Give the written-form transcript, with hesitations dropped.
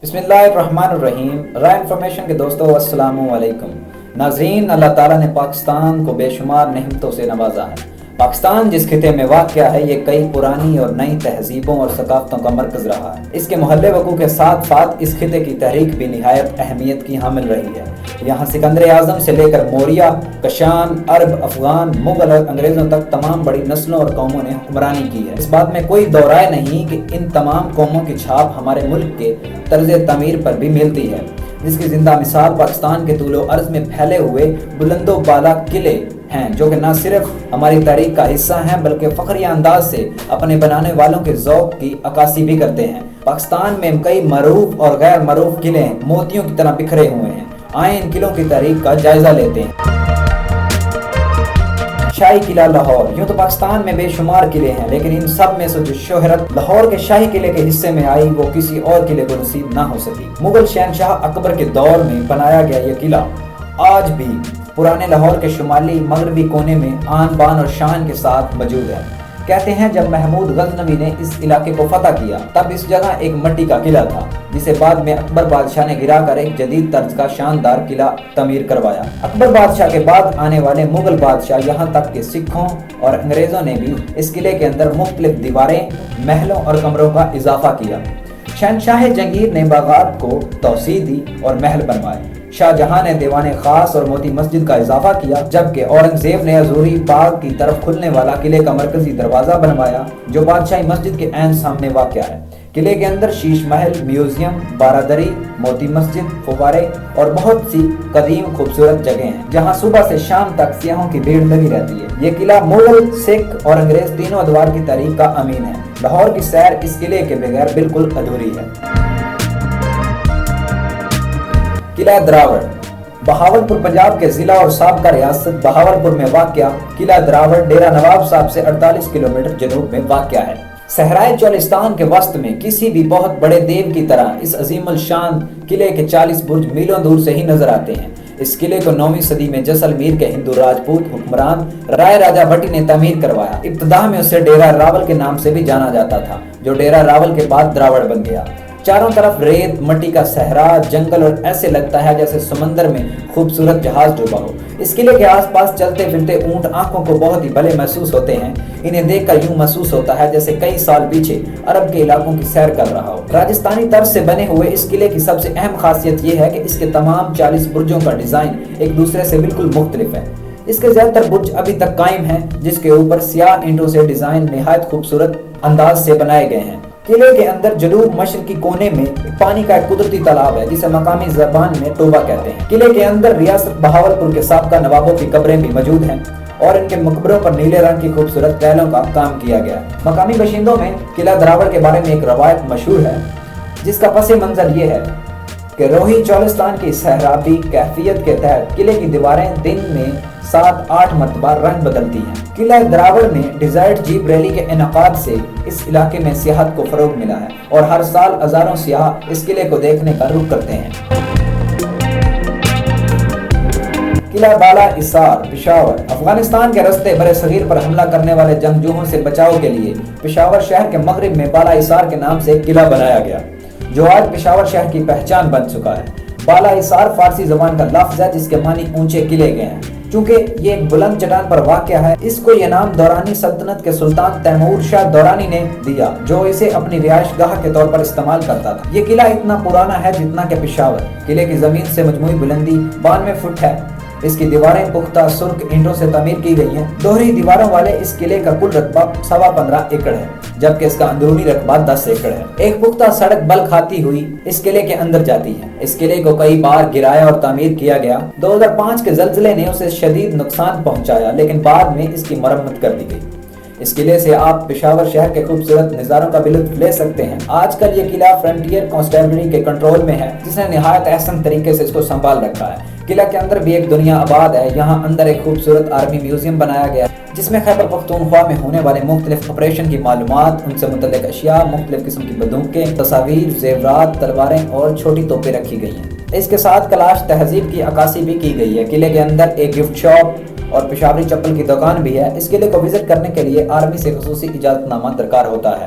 بسم اللہ الرحمن الرحیم۔ رائے انفارمیشن کے دوستو السلام علیکم۔ ناظرین، اللہ تعالیٰ نے پاکستان کو بے شمار نعمتوں سے نوازا ہے۔ پاکستان جس خطے میں واقع ہے یہ کئی پرانی اور نئی تہذیبوں اور ثقافتوں کا مرکز رہا ہے۔ اس کے محل وقوع کے ساتھ ساتھ اس خطے کی تحریک بھی نہایت اہمیت کی حامل رہی ہے۔ یہاں سکندر اعظم سے لے کر موریہ، کشان، عرب، افغان، مغل اور انگریزوں تک تمام بڑی نسلوں اور قوموں نے حکمرانی کی ہے۔ اس بات میں کوئی دو رائے نہیں کہ ان تمام قوموں کی چھاپ ہمارے ملک کے طرز تعمیر پر بھی ملتی ہے، جس کی زندہ مثال پاکستان کے طول و عرض میں پھیلے ہوئے بلند و بالا قلعے ہیں، جو کہ نہ صرف ہماری تاریخ کا حصہ ہیں بلکہ فخریہ انداز سے اپنے بنانے والوں کے ذوق کی عکاسی بھی کرتے ہیں۔ پاکستان میں کئی معروف اور غیر معروف قلعے موتیوں کی طرح بکھرے ہوئے ہیں۔ آئیں ان قلعوں کی تاریخ کا جائزہ لیتے ہیں۔ شاہی قلعہ لاہور۔ یوں تو پاکستان میں بے شمار قلعے ہیں، لیکن ان سب میں سے جو شہرت لاہور کے شاہی قلعے کے حصے میں آئی وہ کسی اور قلعے کو نصیب نہ ہو سکی۔ مغل شہنشاہ اکبر کے دور میں بنایا گیا یہ قلعہ آج بھی پرانے لاہور کے شمالی مغربی کونے میں آن بان اور شان کے ساتھ موجود ہے۔ کہتے ہیں جب محمود غزنوی نے اس علاقے کو فتح کیا تب اس جگہ ایک مٹی کا قلعہ تھا، جسے بعد میں اکبر بادشاہ نے گرا کر ایک جدید طرز کا شاندار قلعہ تعمیر کروایا۔ اکبر بادشاہ کے بعد آنے والے مغل بادشاہ یہاں تک کہ سکھوں اور انگریزوں نے بھی اس قلعے کے اندر مختلف دیواریں، محلوں اور کمروں کا اضافہ کیا۔ شہنشاہ جہانگیر نے باغات کو توسیع دی اور محل بنوائے۔ شاہ جہاں نے دیوان خاص اور موتی مسجد کا اضافہ کیا، جبکہ اورنگزیب نے عزوری باغ کی طرف کھلنے والا قلعے کا مرکزی دروازہ بنوایا، جو بادشاہی مسجد کے عین سامنے واقع ہے۔ قلعے کے اندر شیش محل، میوزیم، بارادری، موتی مسجد، فوارے اور بہت سی قدیم خوبصورت جگہیں ہیں، جہاں صبح سے شام تک سیاحوں کی بھیڑ لگی رہتی ہے۔ یہ قلعہ مغل، سکھ اور انگریز تینوں ادوار کی تاریخ کا امین ہے۔ لاہور کی سیر اس قلعے کے بغیر بالکل ادھوری ہے۔ قلعہ دراوڑ۔ بہاولپور پنجاب کے ضلع اور سابقہ ریاست بہاولپور میں واقع قلعہ دراوڑ ڈیرہ نواب صاحب سے 48 کلومیٹر جنوب میں واقع ہے۔ صحرائے چولستان کے وسط میں کسی بھی بہت بڑے دیو کی طرح اس عظیم الشان قلعے کے 40 برج میلوں دور سے ہی نظر آتے ہیں۔ اس قلعے کو 9ویں صدی میں جیسلمیر کے ہندو راجپوت حکمران رائے راجہ بھٹی نے تعمیر کروایا۔ ابتدا میں اسے ڈیرہ راول کے نام سے بھی جانا جاتا تھا، جو ڈیرہ راول کے بعد دراوڑ بن گیا۔ چاروں طرف ریت، مٹی کا صحرا، جنگل اور ایسے لگتا ہے جیسے سمندر میں خوبصورت جہاز ڈوبا ہو۔ اس قلعے کے آس پاس چلتے پھرتے اونٹ آنکھوں کو بہت ہی بھلے محسوس ہوتے ہیں۔ انہیں دیکھ کر یوں محسوس ہوتا ہے جیسے کئی سال پیچھے عرب کے علاقوں کی سیر کر رہا ہو۔ راجستھانی طرز سے بنے ہوئے اس قلعے کی سب سے اہم خاصیت یہ ہے کہ اس کے تمام 40 برجوں کا ڈیزائن ایک دوسرے سے بالکل مختلف ہے۔ اس کے زیادہ تر برج ابھی تک قائم ہیں، جس کے اوپر سیاہ اینٹوں سے ڈیزائن نہایت خوبصورت انداز سے بنائے گئے ہیں۔ قلعے کے اندر جنوب مشرقی کونے میں پانی کا ایک قدرتی تالاب ہے، جسے مقامی زبان میں ٹوبا کہتے ہیں۔ قلعے کے اندر ریاست بہاولپور کے سابقہ نوابوں کی قبریں بھی موجود ہیں اور ان کے مقبروں پر نیلے رنگ کی خوبصورت ٹائلوں کا کام کیا گیا ہے۔ مقامی باشندوں میں قلعہ دراوڑ کے بارے میں ایک روایت مشہور ہے، جس کا پس منظر یہ ہے کہ روہی چولستان کی صحرابی کیفیت کے تحت قلعے کی دیواریں دن میں 7-8 مرتبہ رنگ بدلتی ہیں۔ قلعہ دراوڑ میں ڈیزائرڈ جیپ ریلی کے انعقاد سے اس علاقے میں سیاحت کو فروغ ملا ہے اور ہر سال ہزاروں سیاح اس قلعے کو دیکھنے کا رخ کرتے ہیں۔ قلعہ بالا حصار، پشاور۔ افغانستان کے رستے برِ صغیر پر حملہ کرنے والے جنگجوؤں سے بچاؤ کے لیے پشاور شہر کے مغرب میں بالا حصار کے نام سے ایک قلعہ بنایا گیا، جو آج پشاور شہر کی پہچان بن چکا ہے۔ بالا حصار فارسی زبان کا لفظ ہے جس کے معنی اونچے قلعے کے ہیں۔ چونکہ یہ ایک بلند چٹان پر واقع ہے، اس کو یہ نام دورانی سلطنت کے سلطان تیمور شاہ دورانی نے دیا، جو اسے اپنی رہائش گاہ کے طور پر استعمال کرتا تھا۔ یہ قلعہ اتنا پرانا ہے جتنا کہ پشاور۔ قلعے کی زمین سے مجموعی بلندی 92 فٹ ہے۔ اس کی دیواریں پختہ سرخ اینٹوں سے تعمیر کی گئی ہیں۔ دوہری دیواروں والے اس قلعے کا کل رقبہ 15.25 ایکڑ ہے، جبکہ اس کا اندرونی رقبہ 10 ایکڑ ہے۔ ایک پختہ سڑک بل کھاتی ہوئی اس قلعے کے اندر جاتی ہے۔ اس قلعے کو کئی بار گرایا اور تعمیر کیا گیا۔ 2005 کے زلزلے نے اسے شدید نقصان پہنچایا، لیکن بعد میں اس کی مرمت کر دی گئی۔ اس قلعے سے آپ پشاور شہر کے خوبصورت نظاروں کا بھی لطف لے سکتے ہیں۔ آج کل یہ قلعہ فرنٹیئر کانسٹیبلری کے کنٹرول میں ہے، جس نے نہایت احسن طریقے سے اس کو سنبھال رکھا ہے۔ قلعہ کے اندر بھی ایک دنیا آباد ہے۔ یہاں اندر ایک خوبصورت آرمی میوزیم بنایا گیا ہے، جس میں خیبر پختونخوا میں ہونے والے مختلف آپریشن کی معلومات، ان سے متعلق اشیاء، مختلف قسم کی بندوقیں، تصاویر، زیورات، تلواریں اور چھوٹی توپیں رکھی گئی ہیں۔ اس کے ساتھ کلاش تہذیب کی عکاسی بھی کی گئی ہے۔ قلعے کے اندر ایک گفٹ شاپ اور پشاوری چپل کی دکان بھی ہے۔ اس قلعے کو وزٹ کرنے کے لیے آرمی سے خصوصی اجازت نامہ درکار ہوتا ہے۔